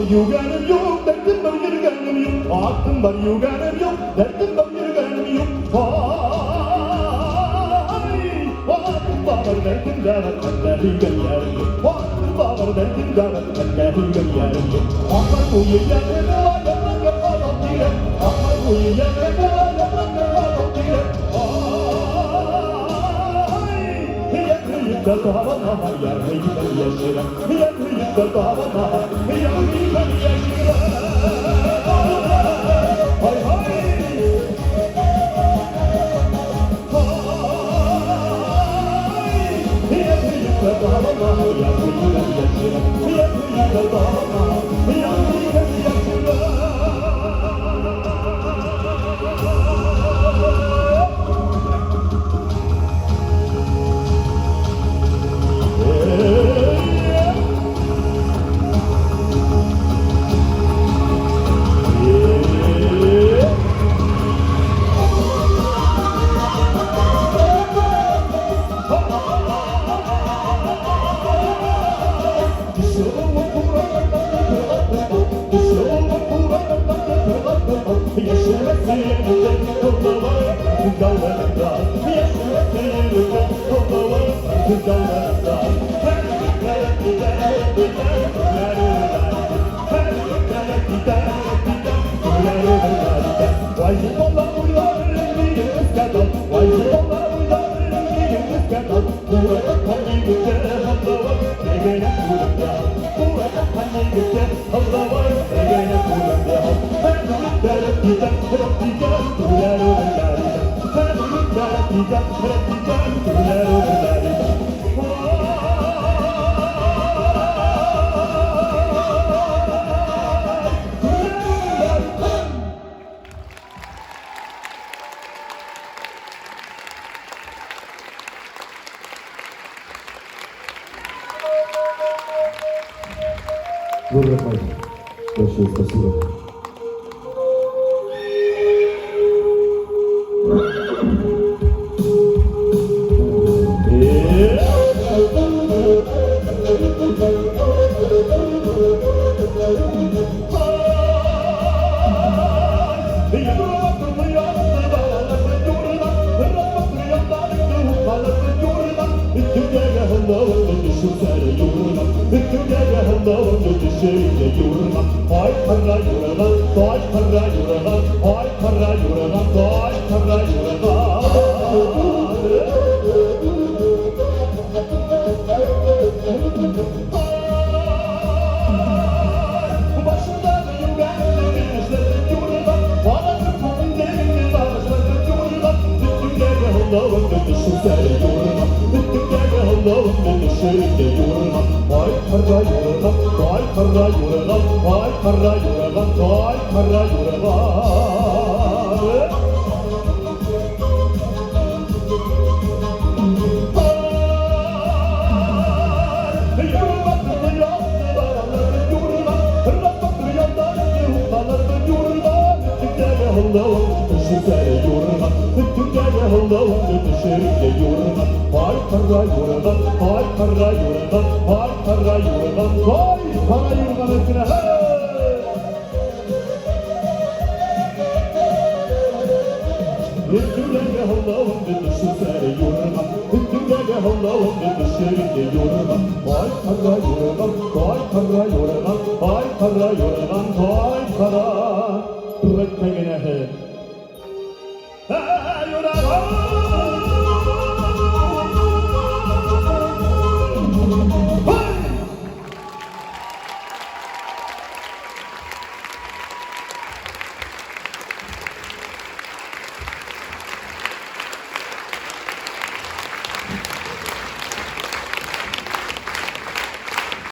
var yuganım yok, derdim var yürügenim yok. Aklım var yuganım yok, derdim var yürügenim yok. Aklım var derdim var, derdim yerim yok. Aklım var derdim var, derdim yerim yok. Aman bu yerim var, yaman yaman diye. Aman bu yerim var, yaman yaman diye. Yıkıl davana, yarı yıkıl yaşıra. Yarı yıkıl davana, yarı yıkıl yaşıra. Hay hay. Yarı yıkıl davana, yarı yıkıl yaşıra. Yarı yıkıl davana, yarı yıkıl yaşıra. Большое спасибо. Hey,